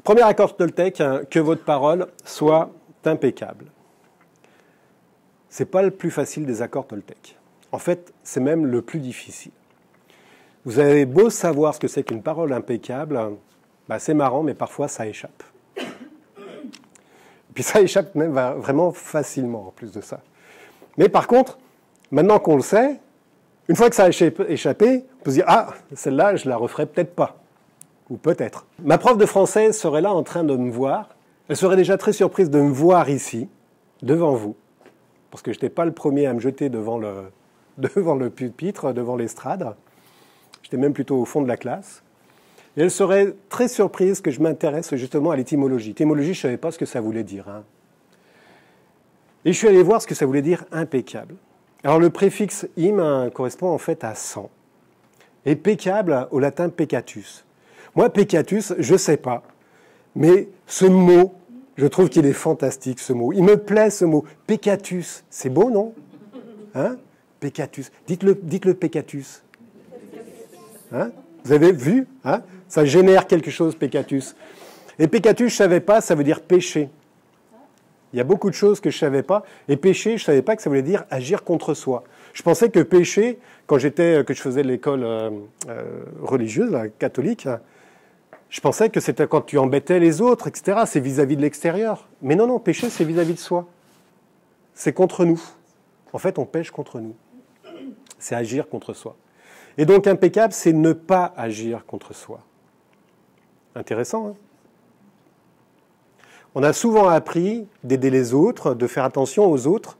Premier accord Toltec, hein, que votre parole soit impeccable. Ce n'est pas le plus facile des accords Toltec. En fait, c'est même le plus difficile. Vous avez beau savoir ce que c'est qu'une parole impeccable, bah c'est marrant, mais parfois ça échappe. Et puis ça échappe même vraiment facilement en plus de ça. Mais par contre, maintenant qu'on le sait, une fois que ça a échappé, on peut se dire « Ah, celle-là, je la referai peut-être pas. » Ou peut-être. Ma prof de français serait là en train de me voir. Elle serait déjà très surprise de me voir ici, devant vous. Parce que je n'étais pas le premier à me jeter devant le pupitre, devant l'estrade. J'étais même plutôt au fond de la classe. Et elle serait très surprise que je m'intéresse justement à l'étymologie. L'étymologie, je ne savais pas ce que ça voulait dire. Hein. Et je suis allé voir ce que ça voulait dire impeccable. Alors le préfixe im correspond en fait à 100. Et peccable au latin peccatus. Moi, peccatus, je ne sais pas. Mais ce mot, je trouve qu'il est fantastique, ce mot. Il me plaît, ce mot. Peccatus, c'est beau, non? Hein? Peccatus. Dites-le peccatus. Hein? Vous avez vu, hein? Ça génère quelque chose, peccatus. Et peccatus, je ne savais pas, ça veut dire péché. Il y a beaucoup de choses que je ne savais pas. Et péché, je ne savais pas que ça voulait dire agir contre soi. Je pensais que péché, que je faisais l'école religieuse, la catholique, je pensais que c'était quand tu embêtais les autres, etc. C'est vis-à-vis de l'extérieur. Mais non, péché, c'est vis-à-vis de soi. C'est contre nous. En fait, on pêche contre nous. C'est agir contre soi. Et donc, impeccable, c'est ne pas agir contre soi. Intéressant, hein? On a souvent appris d'aider les autres, de faire attention aux autres,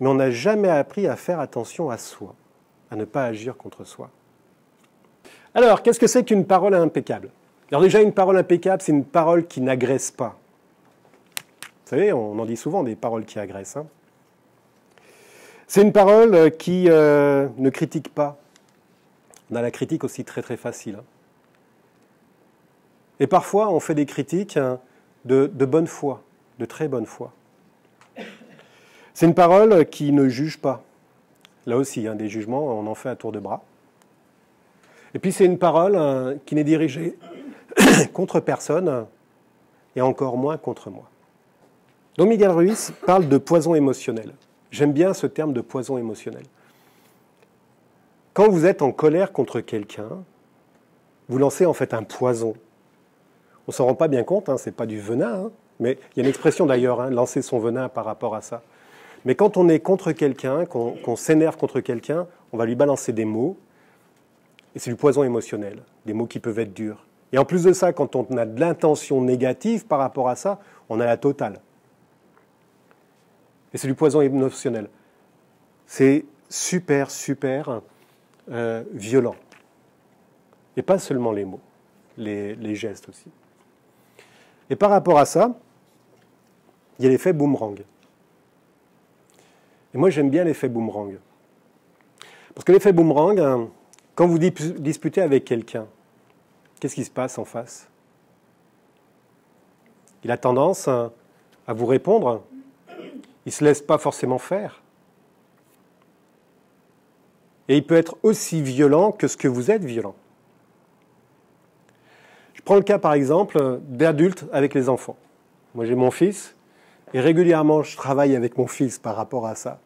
mais on n'a jamais appris à faire attention à soi, à ne pas agir contre soi. Alors, qu'est-ce que c'est qu'une parole impeccable? Alors déjà, une parole impeccable, c'est une parole qui n'agresse pas. Vous savez, on en dit souvent des paroles qui agressent. Hein. C'est une parole qui ne critique pas. On a la critique aussi très très facile. Hein. Et parfois, on fait des critiques de bonne foi, de très bonne foi. C'est une parole qui ne juge pas. Là aussi, hein, des jugements, on en fait à tour de bras. Et puis c'est une parole qui n'est dirigée contre personne et encore moins contre moi. Don Miguel Ruiz parle de poison émotionnel. J'aime bien ce terme de poison émotionnel. Quand vous êtes en colère contre quelqu'un, vous lancez en fait un poison. On ne s'en rend pas bien compte, hein, ce n'est pas du venin, hein, mais il y a une expression d'ailleurs, hein, lancer son venin par rapport à ça. Mais quand on est contre quelqu'un, qu'on s'énerve contre quelqu'un, on va lui balancer des mots, et c'est du poison émotionnel, des mots qui peuvent être durs. Et en plus de ça, quand on a de l'intention négative par rapport à ça, on a la totale. Et c'est du poison émotionnel. C'est super violent. Et pas seulement les mots, les gestes aussi. Et par rapport à ça, il y a l'effet boomerang. Et moi, j'aime bien l'effet boomerang. Parce que l'effet boomerang, quand vous disputez avec quelqu'un, qu'est-ce qui se passe en face? Il a tendance à vous répondre. Il ne se laisse pas forcément faire. Et il peut être aussi violent que ce que vous êtes violent. Je prends le cas, par exemple, d'adultes avec les enfants. Moi, j'ai mon fils, et régulièrement, je travaille avec mon fils par rapport à ça.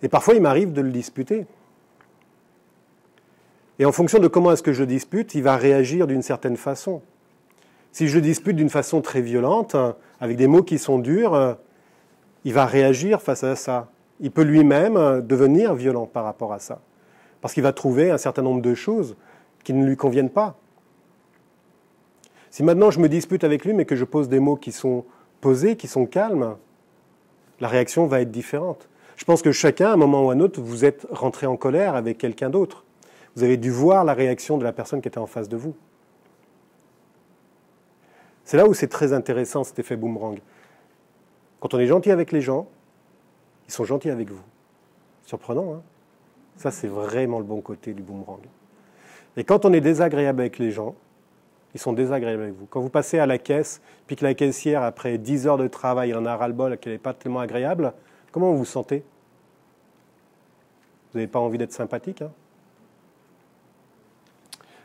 Et parfois, il m'arrive de le disputer. Et en fonction de comment est-ce que je dispute, il va réagir d'une certaine façon. Si je dispute d'une façon très violente, avec des mots qui sont durs, il va réagir face à ça. Il peut lui-même devenir violent par rapport à ça. Parce qu'il va trouver un certain nombre de choses qui ne lui conviennent pas. Si maintenant je me dispute avec lui, mais que je pose des mots qui sont posés, qui sont calmes, la réaction va être différente. Je pense que chacun, à un moment ou à un autre, vous êtes rentré en colère avec quelqu'un d'autre. Vous avez dû voir la réaction de la personne qui était en face de vous. C'est là où c'est très intéressant, cet effet boomerang. Quand on est gentil avec les gens, ils sont gentils avec vous. Surprenant, hein? Ça, c'est vraiment le bon côté du boomerang. Et quand on est désagréable avec les gens, ils sont désagréables avec vous. Quand vous passez à la caisse, puis que la caissière, après 10 heures de travail, en a ras-le-bol, qu'elle n'est pas tellement agréable, comment vous vous sentez? Vous n'avez pas envie d'être sympathique, hein?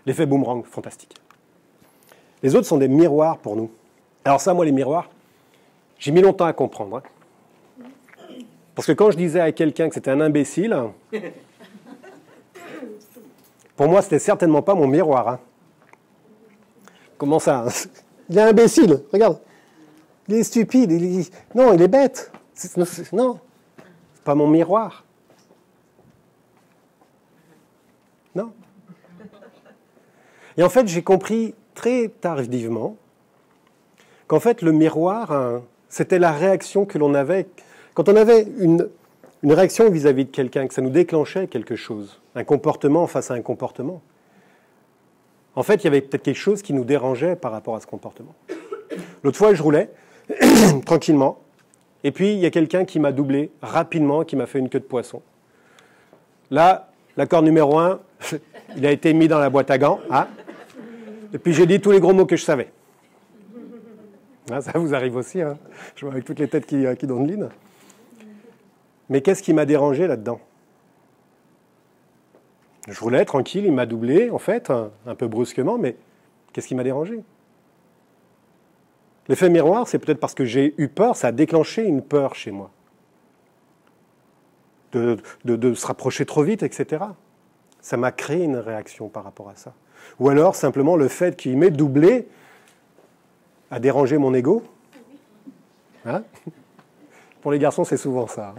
L'effet boomerang, fantastique. Les autres sont des miroirs pour nous. Alors ça, moi, les miroirs, j'ai mis longtemps à comprendre. Hein. Parce que quand je disais à quelqu'un que c'était un imbécile, pour moi, c'était certainement pas mon miroir. Hein. Comment ça? Il est imbécile, regarde. Il est stupide. Non, il est bête. Non, c'est pas mon miroir. Non. Et en fait, j'ai compris très tardivement qu'en fait, le miroir, hein, c'était la réaction que l'on avait. Quand on avait une réaction vis-à-vis de quelqu'un, que ça nous déclenchait quelque chose, un comportement face à un comportement, en fait, il y avait peut-être quelque chose qui nous dérangeait par rapport à ce comportement. L'autre fois, je roulais tranquillement, et puis il y a quelqu'un qui m'a doublé rapidement, qui m'a fait une queue de poisson. Là, l'accord numéro 1, il a été mis dans la boîte à gants, hein, et puis j'ai dit tous les gros mots que je savais. Hein, ça vous arrive aussi, hein, je vois avec toutes les têtes qui donnelinent. Mais qu'est-ce qui m'a dérangé là-dedans? Je roulais tranquille, il m'a doublé, en fait, un peu brusquement, mais qu'est-ce qui m'a dérangé? L'effet miroir, c'est peut-être parce que j'ai eu peur, ça a déclenché une peur chez moi. De se rapprocher trop vite, etc. Ça m'a créé une réaction par rapport à ça. Ou alors, simplement, le fait qu'il m'ait doublé a dérangé mon ego. Hein? Pour les garçons, c'est souvent ça.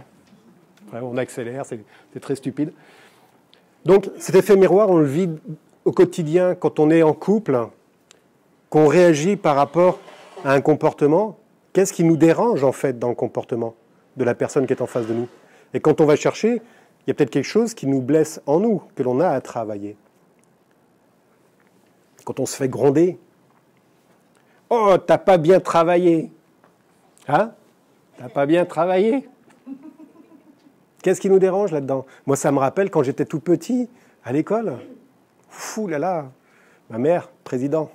Hein? On accélère, c'est très stupide. Donc, cet effet miroir, on le vit au quotidien quand on est en couple, qu'on réagit par rapport à un comportement. Qu'est-ce qui nous dérange, en fait, dans le comportement de la personne qui est en face de nous? Et quand on va chercher, il y a peut-être quelque chose qui nous blesse en nous, que l'on a à travailler. Quand on se fait gronder, « Oh, t'as pas bien travaillé !» Hein? T'as pas bien travaillé? Qu'est-ce qui nous dérange là-dedans? Moi, ça me rappelle quand j'étais tout petit, à l'école. Fou là là, ma mère, président.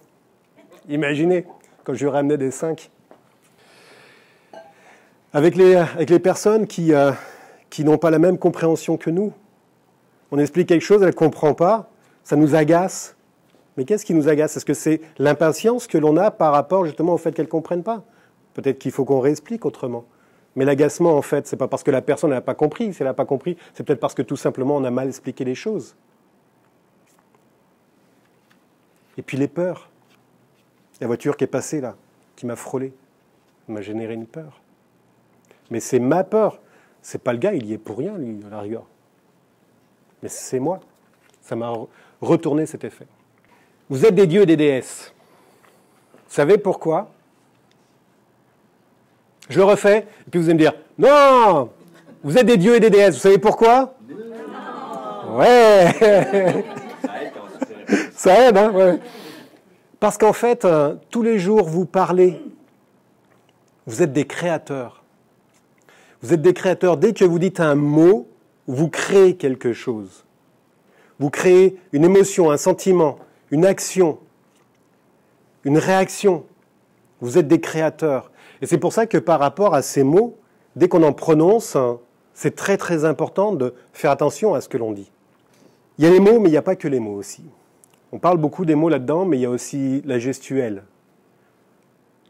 Imaginez, quand je lui ramenais des 5. Avec les personnes qui n'ont pas la même compréhension que nous. On explique quelque chose, elle ne comprend pas, ça nous agace. Mais qu'est-ce qui nous agace? Est-ce que c'est l'impatience que l'on a par rapport justement au fait qu'elle ne comprenne pas? Peut-être qu'il faut qu'on réexplique autrement. Mais l'agacement, en fait, c'est pas parce que la personne n'a pas compris. Si elle n'a pas compris, c'est peut-être parce que tout simplement on a mal expliqué les choses. Et puis les peurs. La voiture qui est passée là, qui m'a frôlé, m'a généré une peur. Mais c'est ma peur. C'est pas le gars, il y est pour rien, lui, à la rigueur. Mais c'est moi. Ça m'a retourné cet effet. Vous êtes des dieux et des déesses. Vous savez pourquoi? Je le refais, et puis vous allez me dire, non, vous êtes des dieux et des déesses. Vous savez pourquoi? Non. Ouais. Ça aide, hein, ouais. Parce qu'en fait, tous les jours, vous parlez. Vous êtes des créateurs. Vous êtes des créateurs. Dès que vous dites un mot, vous créez quelque chose. Vous créez une émotion, un sentiment, une action, une réaction. Vous êtes des créateurs. Et c'est pour ça que par rapport à ces mots, dès qu'on en prononce, c'est très très important de faire attention à ce que l'on dit. Il y a les mots, mais il n'y a pas que les mots aussi. On parle beaucoup des mots là-dedans, mais il y a aussi la gestuelle.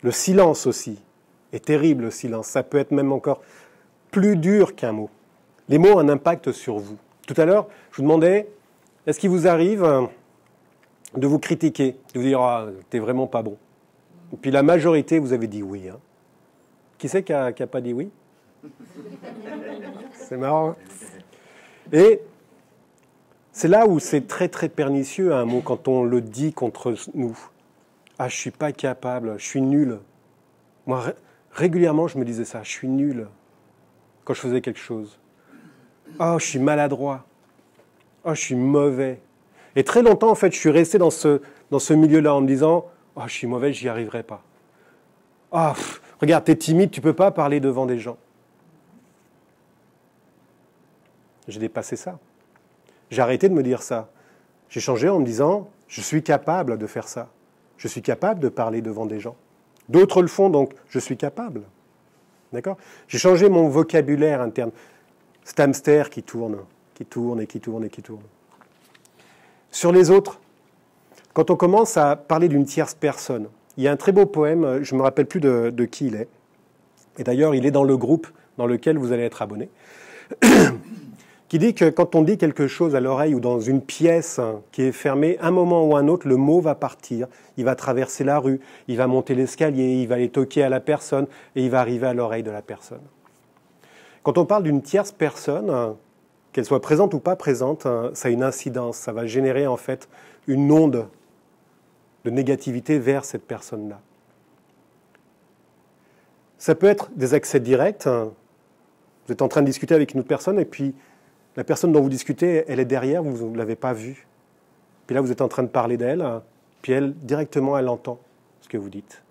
Le silence aussi est terrible, le silence. Ça peut être même encore plus dur qu'un mot. Les mots ont un impact sur vous. Tout à l'heure, je vous demandais, est-ce qu'il vous arrive de vous critiquer, de vous dire « Ah, t'es vraiment pas bon ». Et puis la majorité, vous avez dit oui. Hein. Qui c'est qui n'a pas dit oui? C'est marrant. Hein. Et c'est là où c'est très très pernicieux un mot quand on le dit contre nous. Ah, je suis pas capable, je suis nul. Moi, régulièrement, je me disais ça, je suis nul quand je faisais quelque chose. Oh, je suis maladroit. Oh, je suis mauvais. Et très longtemps, en fait, je suis resté dans ce milieu-là en me disant « Oh, je suis mauvais, j'y arriverai pas. Oh, regarde, t'es timide, tu peux pas parler devant des gens. » J'ai dépassé ça. J'ai arrêté de me dire ça. J'ai changé en me disant « Je suis capable de faire ça. Je suis capable de parler devant des gens. D'autres le font, donc je suis capable. » D'accord ? J'ai changé mon vocabulaire interne. Cet hamster qui tourne et qui tourne et qui tourne. Sur les autres, quand on commence à parler d'une tierce personne, il y a un très beau poème, je ne me rappelle plus de qui il est, et d'ailleurs il est dans le groupe dans lequel vous allez être abonné, qui dit que quand on dit quelque chose à l'oreille ou dans une pièce qui est fermée, un moment ou un autre, le mot va partir, il va traverser la rue, il va monter l'escalier, il va aller toquer à la personne et il va arriver à l'oreille de la personne. Quand on parle d'une tierce personne, qu'elle soit présente ou pas présente, ça a une incidence, ça va générer en fait une onde de négativité vers cette personne-là. Ça peut être des accès directs. Vous êtes en train de discuter avec une autre personne et puis la personne dont vous discutez, elle est derrière, vous ne l'avez pas vue. Puis là, vous êtes en train de parler d'elle, puis elle, directement, elle entend ce que vous dites.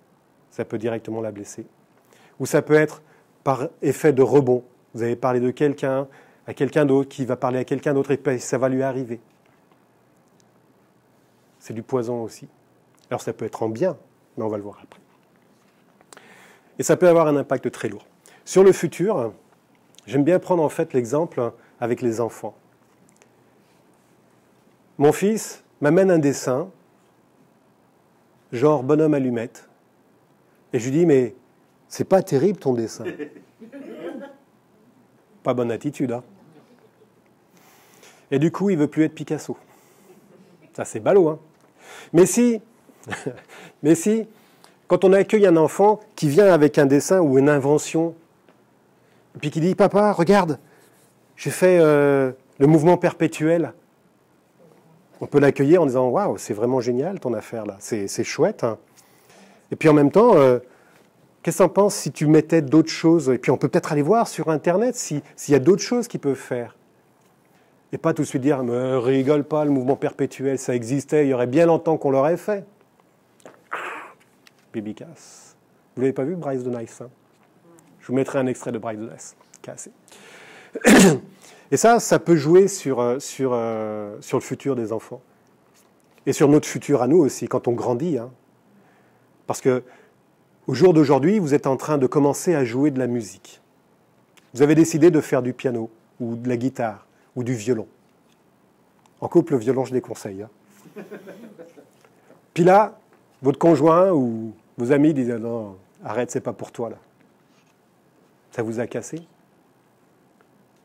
Ça peut directement la blesser. Ou ça peut être par effet de rebond. Vous avez parlé de quelqu'un à quelqu'un d'autre, qui va parler à quelqu'un d'autre, et puis ça va lui arriver. C'est du poison aussi. Alors ça peut être en bien, mais on va le voir après. Et ça peut avoir un impact très lourd. Sur le futur, j'aime bien prendre en fait l'exemple avec les enfants. Mon fils m'amène un dessin, genre bonhomme allumette, et je lui dis, mais c'est pas terrible ton dessin. Pas bonne attitude, hein. Et du coup, il veut plus être Picasso. Ça, c'est ballot, hein. Mais si, quand on accueille un enfant qui vient avec un dessin ou une invention, et puis qui dit, papa, regarde, j'ai fait le mouvement perpétuel. On peut l'accueillir en disant, waouh, c'est vraiment génial ton affaire là, c'est chouette, hein. Et puis en même temps, qu'est-ce que tu en penses si tu mettais d'autres choses? Et puis on peut peut-être aller voir sur Internet s'il y a d'autres choses qu'ils peuvent faire. Et pas tout de suite dire, mais rigole pas, le mouvement perpétuel, ça existait, il y aurait bien longtemps qu'on l'aurait fait. Baby casse. Vous l'avez pas vu, Bryce de Nice, hein? Je vous mettrai un extrait de Bryce de Nice. Cassé. Et ça peut jouer sur le futur des enfants. Et sur notre futur à nous aussi, quand on grandit, hein. Parce que au jour d'aujourd'hui, vous êtes en train de commencer à jouer de la musique. Vous avez décidé de faire du piano, ou de la guitare, ou du violon. En couple, le violon, je déconseille, hein. Puis là, votre conjoint ou vos amis disent « Non, arrête, c'est pas pour toi, là. » Ça vous a cassé.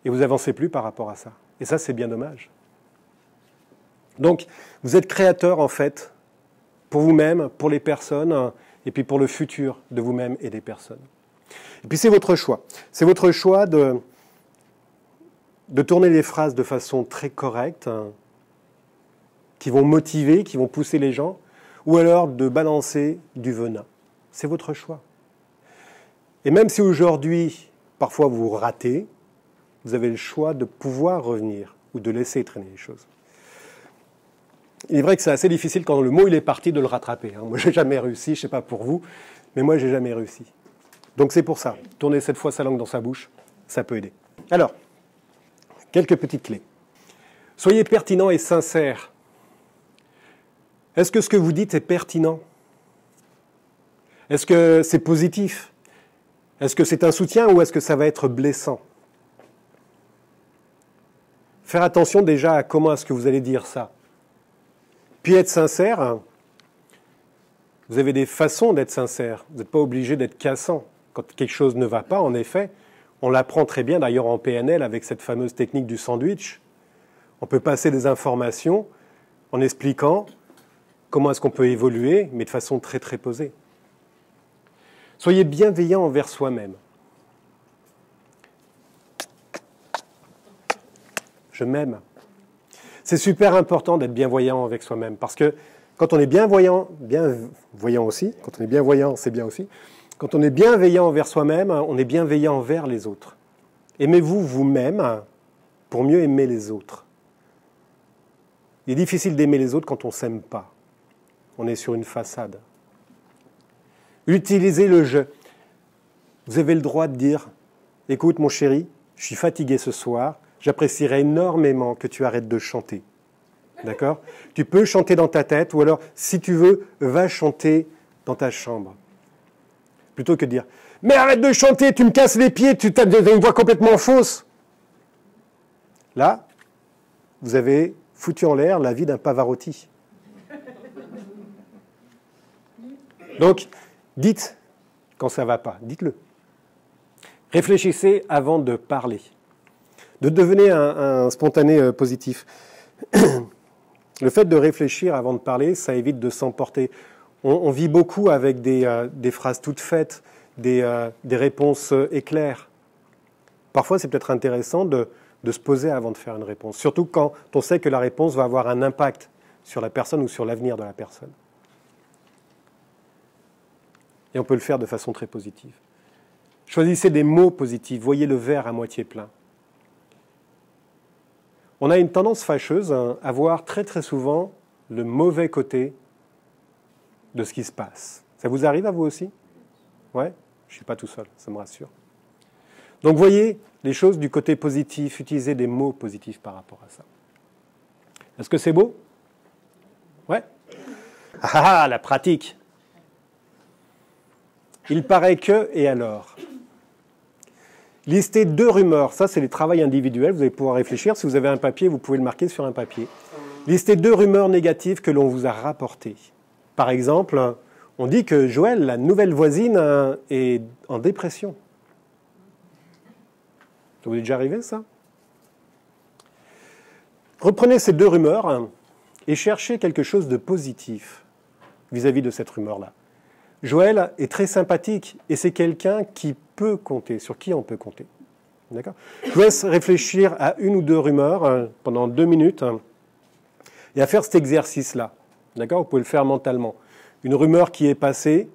Et vous n'avancez plus par rapport à ça. Et ça, c'est bien dommage. Donc, vous êtes créateur, en fait, pour vous-même, pour les personnes, et puis pour le futur de vous-même et des personnes. Et puis c'est votre choix. C'est votre choix de tourner les phrases de façon très correcte, hein, qui vont motiver, qui vont pousser les gens, ou alors de balancer du venin. C'est votre choix. Et même si aujourd'hui, parfois vous ratez, vous avez le choix de pouvoir revenir ou de laisser traîner les choses. Il est vrai que c'est assez difficile quand le mot il est parti de le rattraper, hein. Moi, j'ai jamais réussi, je ne sais pas pour vous, mais moi, j'ai jamais réussi. Donc c'est pour ça. Tourner cette fois sa langue dans sa bouche, ça peut aider. Alors, quelques petites clés. Soyez pertinent et sincère. Est-ce que ce que vous dites est pertinent? Est-ce que c'est positif? Est-ce que c'est un soutien ou est-ce que ça va être blessant? Faire attention déjà à comment est-ce que vous allez dire ça. Puis être sincère, vous avez des façons d'être sincère. Vous n'êtes pas obligé d'être cassant. Quand quelque chose ne va pas, en effet, on l'apprend très bien, d'ailleurs en PNL, avec cette fameuse technique du sandwich. On peut passer des informations en expliquant comment est-ce qu'on peut évoluer, mais de façon très très posée. Soyez bienveillant envers soi-même. Je m'aime. C'est super important d'être bienveillant avec soi-même, parce que quand on est bienveillant aussi, quand on est bienveillant, c'est bien aussi, quand on est bienveillant envers soi-même, on est bienveillant envers les autres. Aimez-vous vous-même pour mieux aimer les autres. Il est difficile d'aimer les autres quand on ne s'aime pas. On est sur une façade. Utilisez le « je ». Vous avez le droit de dire « Écoute mon chéri, je suis fatigué ce soir, j'apprécierais énormément que tu arrêtes de chanter. » D'accord? Tu peux chanter dans ta tête, ou alors, si tu veux, va chanter dans ta chambre. Plutôt que de dire « Mais arrête de chanter, tu me casses les pieds, tu as une voix complètement fausse. » Là, vous avez foutu en l'air la vie d'un Pavarotti. Donc, dites quand ça ne va pas, dites-le. Réfléchissez avant de parler. De devenir un spontané positif. Le fait de réfléchir avant de parler, ça évite de s'emporter. On vit beaucoup avec des phrases toutes faites, des réponses éclairs. Parfois, c'est peut-être intéressant de se poser avant de faire une réponse. Surtout quand on sait que la réponse va avoir un impact sur la personne ou sur l'avenir de la personne. Et on peut le faire de façon très positive. Choisissez des mots positifs. Voyez le verre à moitié plein. On a une tendance fâcheuse à voir très très souvent le mauvais côté de ce qui se passe. Ça vous arrive à vous aussi? Ouais, je ne suis pas tout seul, ça me rassure. Donc voyez les choses du côté positif, utilisez des mots positifs par rapport à ça. Est-ce que c'est beau? Ouais. Ah, la pratique. Il paraît que, et alors? Listez 2 rumeurs. Ça, c'est les travails individuels. Vous allez pouvoir réfléchir. Si vous avez un papier, vous pouvez le marquer sur un papier. Listez 2 rumeurs négatives que l'on vous a rapportées. Par exemple, on dit que Joël, la nouvelle voisine, est en dépression. Ça vous est déjà arrivé, ça? Reprenez ces 2 rumeurs et cherchez quelque chose de positif vis-à-vis de cette rumeur-là. Joël est très sympathique et c'est quelqu'un qui peut compter, sur qui on peut compter. D'accord ? Je vous laisse réfléchir à 1 ou 2 rumeurs pendant 2 minutes et à faire cet exercice-là. D'accord ? Vous pouvez le faire mentalement. Une rumeur qui est passée,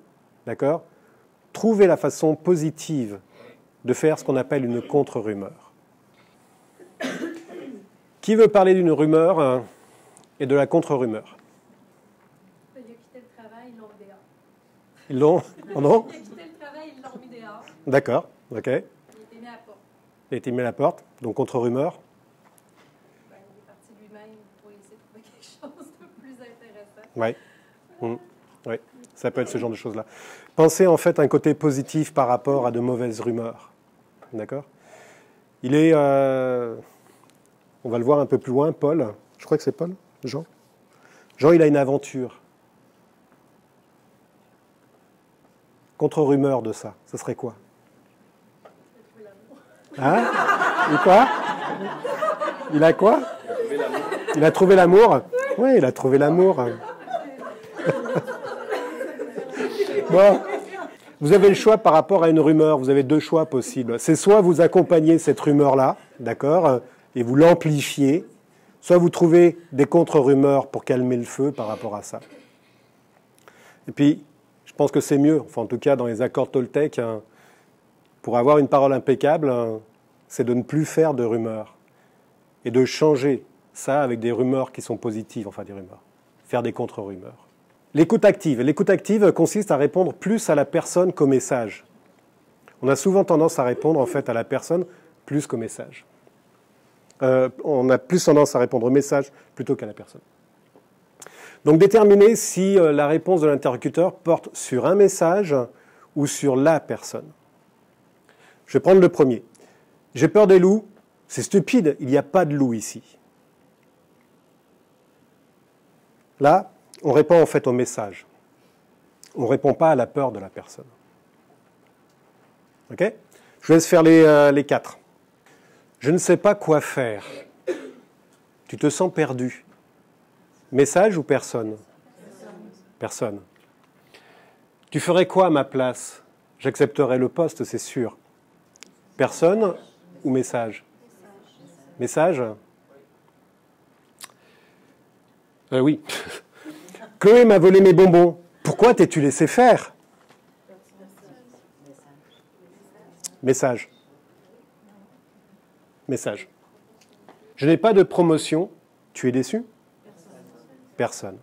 d'accord ? Trouvez la façon positive de faire ce qu'on appelle une contre-rumeur. Qui veut parler d'une rumeur et de la contre-rumeur ? Il a quitté le travail, ils l'ont mis dehors. Ils l'ont? Pardon? Il a quitté le travail, ils l'ont mis dehors. D'accord, ok. Il était mis à la porte. Il a été mis à la porte, donc contre-rumeur. Ben, il est parti lui-même pour essayer de trouver quelque chose de plus intéressant. Oui. Oui, ça peut être ce genre de choses-là. Pensez en fait à un côté positif par rapport à de mauvaises rumeurs. D'accord ? Il est... on va le voir un peu plus loin, Paul. Je crois que c'est Paul, Jean. Jean, il a une aventure. Contre-rumeur de ça, ce serait quoi? Hein? Et quoi? Il a quoi? Il a trouvé l'amour. Oui, il a trouvé l'amour. Bon. Vous avez le choix par rapport à une rumeur. Vous avez 2 choix possibles. C'est soit vous accompagnez cette rumeur-là, d'accord, et vous l'amplifiez, soit vous trouvez des contre-rumeurs pour calmer le feu par rapport à ça. Et puis, je pense que c'est mieux, enfin en tout cas dans les accords Toltec, pour avoir une parole impeccable, c'est de ne plus faire de rumeurs et de changer ça avec des rumeurs qui sont positives, enfin des rumeurs, faire des contre-rumeurs. L'écoute active. L'écoute active consiste à répondre plus à la personne qu'au message. On a souvent tendance à répondre en fait à la personne plus qu'au message. On a plus tendance à répondre au message plutôt qu'à la personne. Donc déterminez si la réponse de l'interlocuteur porte sur un message ou sur la personne. Je vais prendre le premier. J'ai peur des loups. C'est stupide, il n'y a pas de loups ici. Là, on répond en fait au message. On ne répond pas à la peur de la personne. Ok ? Je vous laisse faire les 4. Je ne sais pas quoi faire. Tu te sens perdu. Message ou personne? Personne. Tu ferais quoi à ma place? J'accepterais le poste, c'est sûr. Personne ou message? Message? Oui. Chloé m'a volé mes bonbons. Pourquoi t'es-tu laissé faire? Message. Message. Je n'ai pas de promotion. Tu es déçu? Personne.